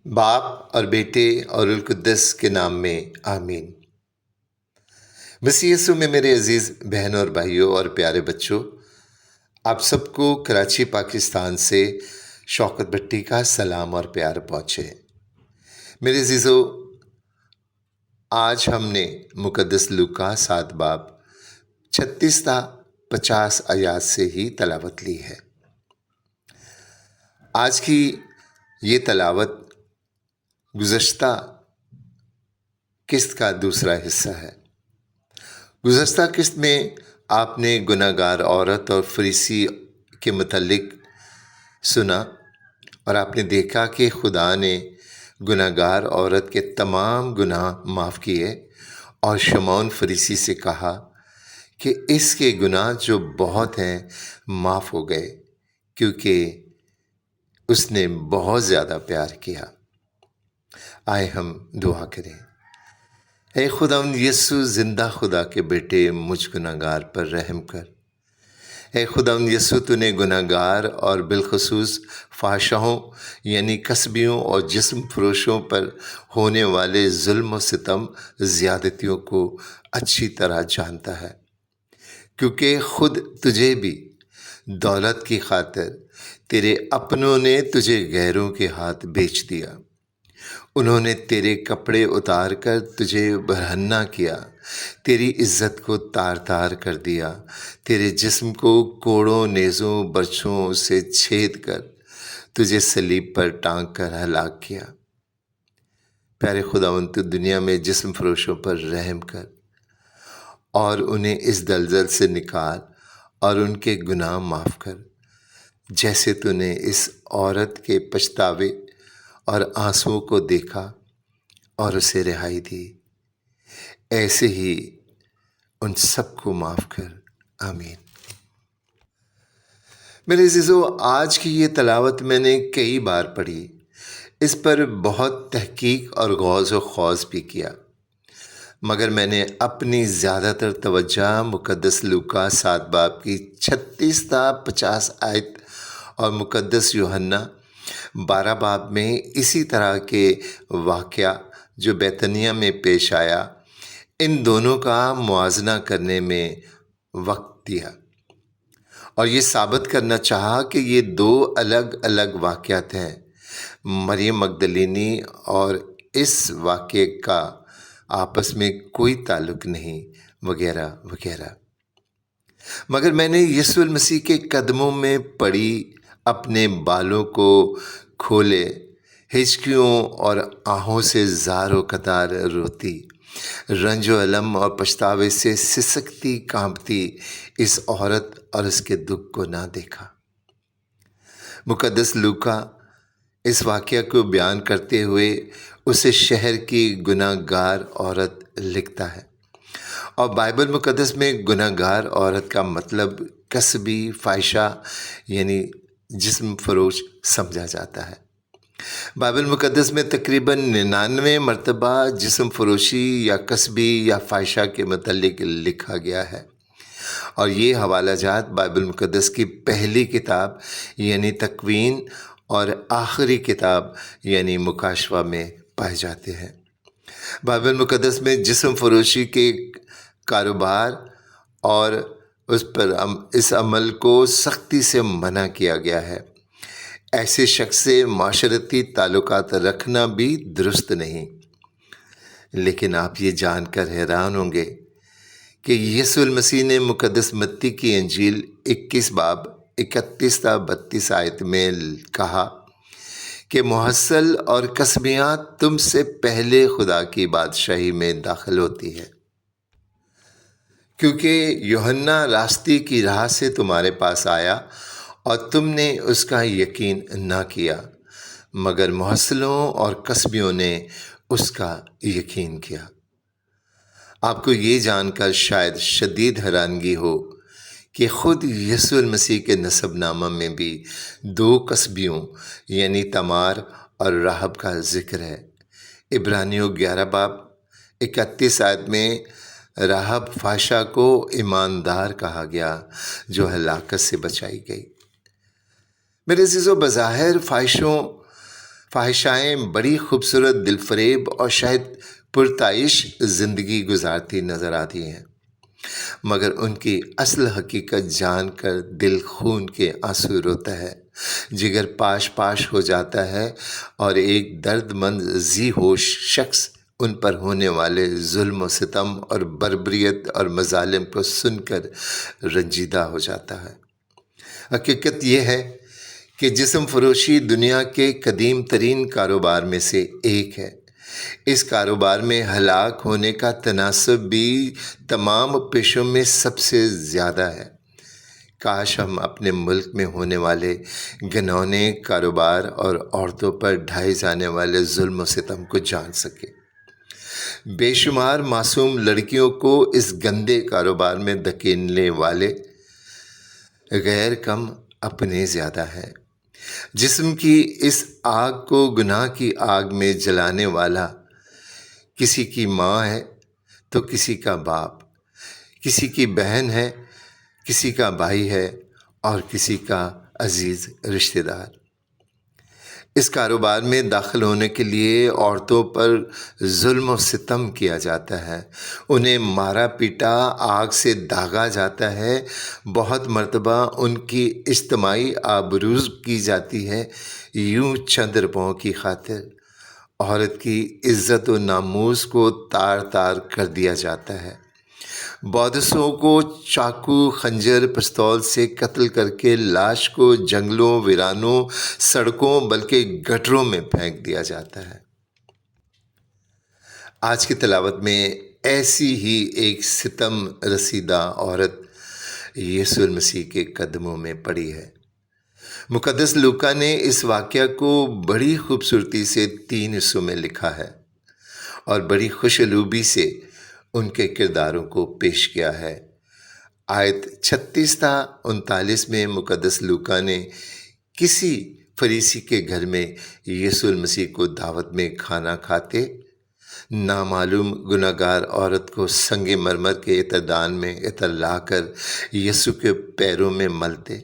باپ اور بیٹے اور القدس کے نام میں آمین۔ مسیح یسوع میں میرے عزیز بہنوں اور بھائیوں اور پیارے بچوں، آپ سب کو کراچی پاکستان سے شوکت بھٹی کا سلام اور پیار پہنچے۔ میرے عزیزو، آج ہم نے مقدس لوکا 7 باب 36 تا 50 آیات سے ہی تلاوت لی ہے۔ آج کی یہ تلاوت گزشتہ قسط کا دوسرا حصہ ہے۔ گزشتہ قسط میں آپ نے گناہ گار عورت اور فریسی کے متعلق سنا اور آپ نے دیکھا کہ خدا نے گناہ گار عورت کے تمام گناہ معاف کیے اور شمعون فریسی سے کہا کہ اس کے گناہ جو بہت ہیں معاف ہو گئے، کیونکہ اس نے بہت زیادہ پیار کیا۔ آئے ہم دعا کریں۔ اے خداوند یسوع، زندہ خدا کے بیٹے، مجھ گناہ گار پر رحم کر۔ اے خداوند یسوع، تو نے گناہ گار اور بالخصوص فحاشاؤں یعنی کسبیوں اور جسم فروشوں پر ہونے والے ظلم و ستم زیادتیوں کو اچھی طرح جانتا ہے، کیونکہ خود تجھے بھی دولت کی خاطر تیرے اپنوں نے تجھے غیروں کے ہاتھ بیچ دیا۔ انہوں نے تیرے کپڑے اتار کر تجھے برہنہ کیا، تیری عزت کو تار تار کر دیا، تیرے جسم کو کوڑوں، نیزوں، برچھوں سے چھید کر تجھے صلیب پر ٹانگ کر ہلاک کیا۔ پیارے خداوند، تو دنیا میں جسم فروشوں پر رحم کر اور انہیں اس دلدل سے نکال اور ان کے گناہ معاف کر، جیسے تو نے اس عورت کے پچھتاوے اور آنسوؤں کو دیکھا اور اسے رہائی دی، ایسے ہی ان سب کو معاف کر۔ آمین۔ میرے عزیزو، آج کی یہ تلاوت میں نے کئی بار پڑھی، اس پر بہت تحقیق اور غوض و خوض بھی کیا، مگر میں نے اپنی زیادہ تر توجہ مقدس لوکا 7 باب کی 36 تا 50 آیت اور مقدس یوحنا 12 باب میں اسی طرح کے واقعہ جو بیتنیہ میں پیش آیا، ان دونوں کا موازنہ کرنے میں وقت دیا اور یہ ثابت کرنا چاہا کہ یہ 2 الگ الگ واقعات ہیں، مریم مگدلینی اور اس واقعے کا آپس میں کوئی تعلق نہیں، وغیرہ وغیرہ۔ مگر میں نے یسوع المسیح کے قدموں میں پڑی، اپنے بالوں کو کھولے، ہچکیوں اور آہوں سے زار و قطار روتی، رنج و الم اور پچھتاوے سے سسکتی کانپتی اس عورت اور اس کے دکھ کو نہ دیکھا۔ مقدس لوکا اس واقعہ کو بیان کرتے ہوئے اسے شہر کی گناہ گار عورت لکھتا ہے، اور بائبل مقدس میں گناہ گار عورت کا مطلب کسبی فاحشہ یعنی جسم فروش سمجھا جاتا ہے۔ بائبل مقدس میں تقریباً 99 مرتبہ جسم فروشی یا کسبی یا فاحشہ کے متعلق لکھا گیا ہے، اور یہ حوالہ جات بائبل مقدس کی پہلی کتاب یعنی تکوین اور آخری کتاب یعنی مکاشفہ میں پائے جاتے ہیں۔ بائبل مقدس میں جسم فروشی کے کاروبار اور اس عمل کو سختی سے منع کیا گیا ہے۔ ایسے شخص سے معاشرتی تعلقات رکھنا بھی درست نہیں۔ لیکن آپ یہ جان کر حیران ہوں گے کہ یسوع المسیح نے مقدس متی کی انجیل 21 باب 31 تا 32 آیت میں کہا کہ محصل اور کسبیاں تم سے پہلے خدا کی بادشاہی میں داخل ہوتی ہے، کیونکہ یوحنا راستی کی راہ سے تمہارے پاس آیا اور تم نے اس کا یقین نہ کیا، مگر محصلوں اور کسبیوں نے اس کا یقین کیا۔ آپ کو یہ جان کر شاید شدید حیرانگی ہو کہ خود یسوع المسیح کے نسب نامہ میں بھی 2 کسبیوں یعنی تمار اور راہب کا ذکر ہے۔ عبرانیوں 11 باب 31 آیت میں راہب فحاشہ کو ایماندار کہا گیا جو ہلاکت سے بچائی گئی۔ میرے عزیزو، بظاہر فحاشوں فاحشائیں بڑی خوبصورت، دل فریب اور شاید پرتعیش زندگی گزارتی نظر آتی ہیں، مگر ان کی اصل حقیقت جان کر دل خون کے آنسو روتا ہے، جگر پاش پاش ہو جاتا ہے، اور ایک درد مند ذی ہوش شخص ان پر ہونے والے ظلم و ستم اور بربریت اور مظالم کو سن کر رنجیدہ ہو جاتا ہے۔ حقیقت یہ ہے کہ جسم فروشی دنیا کے قدیم ترین کاروبار میں سے ایک ہے۔ اس کاروبار میں ہلاک ہونے کا تناسب بھی تمام پیشوں میں سب سے زیادہ ہے۔ کاش ہم اپنے ملک میں ہونے والے گھنونے کاروبار اور عورتوں پر ڈھائے جانے والے ظلم و ستم کو جان سکیں۔ بے شمار معصوم لڑکیوں کو اس گندے کاروبار میں دھکیلنے والے غیر کم اپنے زیادہ ہیں۔ جسم کی اس آگ کو گناہ کی آگ میں جلانے والا کسی کی ماں ہے تو کسی کا باپ، کسی کی بہن ہے، کسی کا بھائی ہے، اور کسی کا عزیز رشتہ دار۔ اس کاروبار میں داخل ہونے کے لیے عورتوں پر ظلم و ستم کیا جاتا ہے، انہیں مارا پیٹا، آگ سے داغا جاتا ہے، بہت مرتبہ ان کی اجتماعی آبروز کی جاتی ہے، یوں چند روپوں کی خاطر عورت کی عزت و ناموس کو تار تار کر دیا جاتا ہے۔ بودسوں کو چاقو، خنجر، پستول سے قتل کر کے لاش کو جنگلوں، ویرانوں، سڑکوں بلکہ گٹروں میں پھینک دیا جاتا ہے۔ آج کی تلاوت میں ایسی ہی ایک ستم رسیدہ عورت یسوع المسیح کے قدموں میں پڑی ہے۔ مقدس لوکا نے اس واقعہ کو بڑی خوبصورتی سے 3 حصوں میں لکھا ہے اور بڑی خوش الوبی سے ان کے کرداروں کو پیش کیا ہے۔ آیت 36 تا 39 میں مقدس لوکا نے کسی فریسی کے گھر میں یسوع المسیح کو دعوت میں کھانا کھاتے نامعلوم گناہگار عورت کو سنگ مرمر کے عطردان میں عطر لا کر یسوع کے پیروں میں ملتے،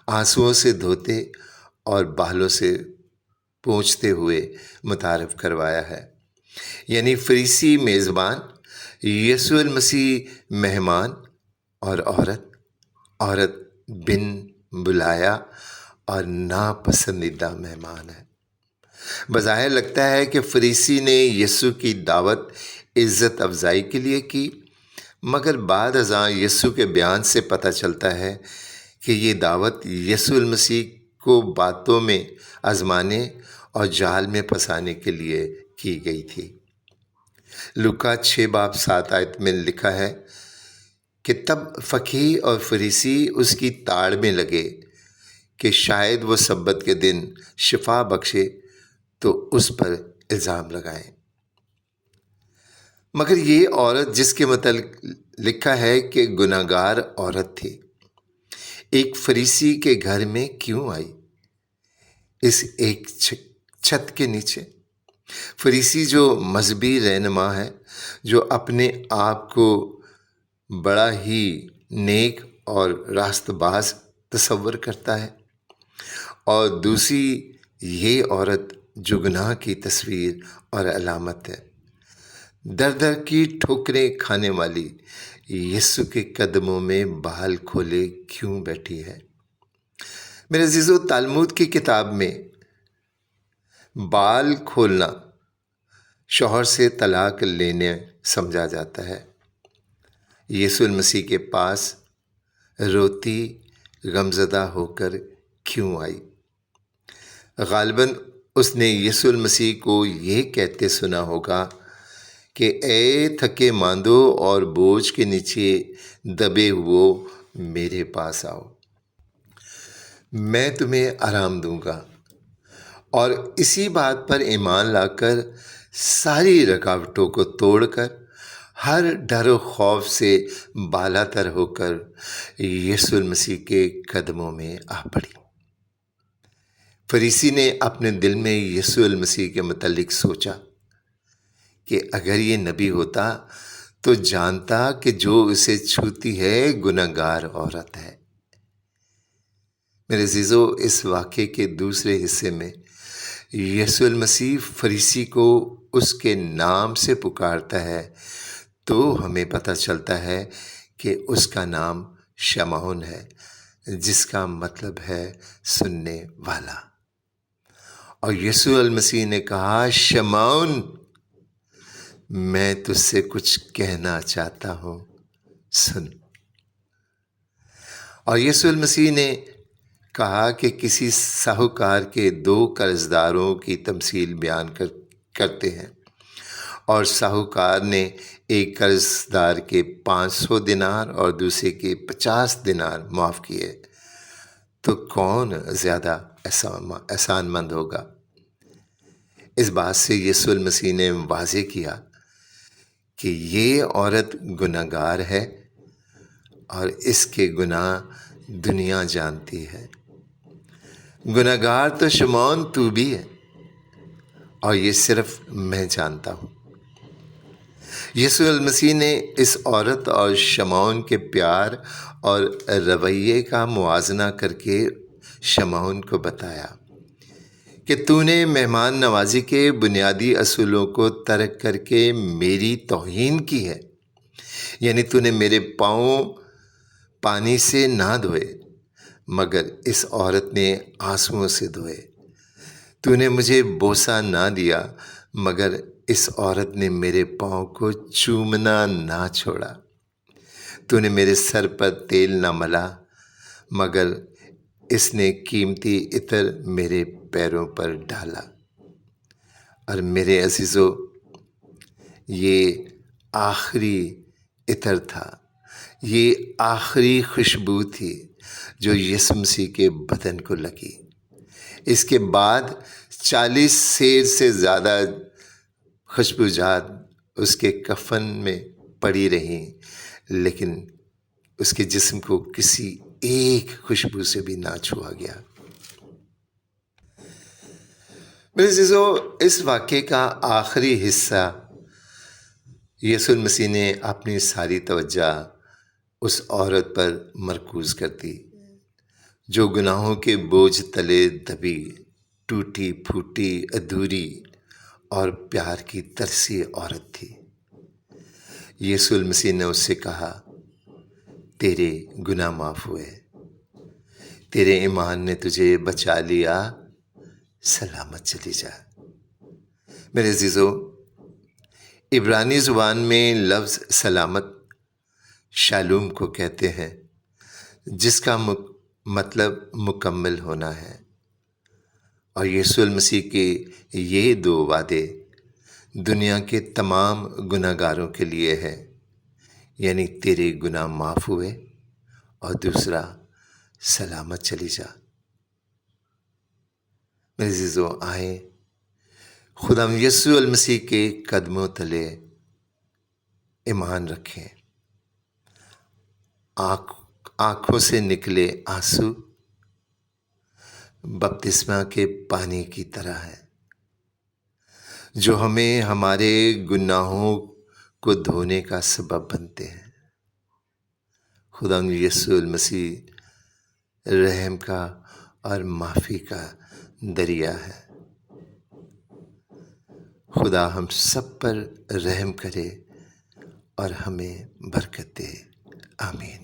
آنسوؤں سے دھوتے اور بالوں سے پونچھتے ہوئے متعارف کروایا ہے۔ یعنی فریسی میزبان، یسوع المسیح مہمان، اور عورت بن بلایا اور ناپسندیدہ مہمان ہے۔ بظاہر لگتا ہے کہ فریسی نے یسوع کی دعوت عزت افزائی کے لیے کی، مگر بعد ازاں یسوع کے بیان سے پتہ چلتا ہے کہ یہ دعوت یسوع المسیح کو باتوں میں آزمانے اور جال میں پھنسانے کے لیے کی گئی تھی۔ لوکا 6:7 میں لکھا ہے کہ تب فقیہ اور فریسی اس کی تاڑ میں لگے کہ شاید وہ سبت کے دن شفا بخشے تو اس پر الزام لگائیں۔ مگر یہ عورت جس کے متعلق لکھا ہے کہ گناہگار عورت تھی، ایک فریسی کے گھر میں کیوں آئی؟ اس ایک چھت کے نیچے فریسی جو مذہبی رہنما ہے، جو اپنے آپ کو بڑا ہی نیک اور راست باز تصور کرتا ہے، اور دوسری یہ عورت جو گناہ کی تصویر اور علامت ہے، در در کی ٹھوکریں کھانے والی یسوع کے قدموں میں بال کھولے کیوں بیٹھی ہے؟ میرے عزیزو، تالمود کی کتاب میں بال کھولنا شوہر سے طلاق لینے سمجھا جاتا ہے۔ یسوع المسیح کے پاس روتی غمزدہ ہو کر کیوں آئی؟ غالباً اس نے یسوع المسیح کو یہ کہتے سنا ہوگا کہ اے تھکے ماندو اور بوجھ کے نیچے دبے ہوئے میرے پاس آؤ، میں تمہیں آرام دوں گا۔ اور اسی بات پر ایمان لا کر ساری رکاوٹوں کو توڑ کر ہر ڈر و خوف سے بالا تر ہو کر یسوع المسیح کے قدموں میں آ پڑی۔ فریسی نے اپنے دل میں یسوع المسیح کے متعلق سوچا کہ اگر یہ نبی ہوتا تو جانتا کہ جو اسے چھوتی ہے گناہگار عورت ہے۔ میرے عزیزو، اس واقعے کے دوسرے حصے میں یسوع المسیح فریسی کو اس کے نام سے پکارتا ہے تو ہمیں پتہ چلتا ہے کہ اس کا نام شمعون ہے، جس کا مطلب ہے سننے والا۔ اور یسوع المسیح نے کہا، شمعون، میں تجھ سے کچھ کہنا چاہتا ہوں، سن۔ اور یسوع المسیح نے کہا کہ کسی ساہوکار کے 2 قرض داروں کی تمثیل بیان کرتے ہیں، اور ساہوکار نے ایک قرض دار کے 500 دینار اور دوسرے کے 50 دینار معاف کیے، تو کون زیادہ احسان مند ہوگا؟ اس بات سے یسوع المسیح نے واضح کیا کہ یہ عورت گناہ گار ہے اور اس کے گناہ دنیا جانتی ہے۔ گناہ گار تو شمعون تو بھی ہے، اور یہ صرف میں جانتا ہوں۔ یسوع المسیح نے اس عورت اور شمعون کے پیار اور رویے کا موازنہ کر کے شمعون کو بتایا کہ تو نے مہمان نوازی کے بنیادی اصولوں کو ترک کر کے میری توہین کی ہے، یعنی تو نے میرے پاؤں پانی سے نہ دھوئے مگر اس عورت نے آنسوؤں سے دھوئے۔ تو نے مجھے بوسہ نہ دیا مگر اس عورت نے میرے پاؤں کو چومنا نہ چھوڑا۔ تو نے میرے سر پر تیل نہ ملا مگر اس نے قیمتی عطر میرے پیروں پر ڈالا۔ اور میرے عزیزو، یہ آخری عطر تھا، یہ آخری خوشبو تھی جو یسوع مسیح کے بدن کو لگی۔ اس کے بعد 40 سیر سے زیادہ خوشبو جات اس کے کفن میں پڑی رہیں، لیکن اس کے جسم کو کسی ایک خوشبو سے بھی نہ چھوا گیا۔ میرے عزیزو، اس واقعے کا آخری حصہ یسوع المسیح نے اپنی ساری توجہ اس عورت پر مرکوز کر دی جو گناہوں کے بوجھ تلے دبی، ٹوٹی پھوٹی، ادھوری اور پیار کی ترسی عورت تھی۔ یسوع المسیح نے اس سے کہا، تیرے گناہ معاف ہوئے، تیرے ایمان نے تجھے بچا لیا، سلامت چلی جا۔ میرے عزیزو، عبرانی زبان میں لفظ سلامت شالوم کو کہتے ہیں، جس کا مطلب مکمل ہونا ہے۔ اور یسوع المسیح کے یہ 2 وعدے دنیا کے تمام گناہ گاروں کے لیے ہے، یعنی تیرے گناہ معاف ہوئے اور دوسرا سلامت چلی جا۔ میرے عزیزو، آئیں خدا یسوع المسیح کے قدموں تلے ایمان رکھیں۔ آنکھوں سے نکلے آنسو بپتسمہ کے پانی کی طرح ہے، جو ہمیں ہمارے گناہوں کو دھونے کا سبب بنتے ہیں۔ خدا یسوع المسیح رحم کا اور معافی کا دریا ہے۔ خدا ہم سب پر رحم کرے اور ہمیں برکت دے، آمین۔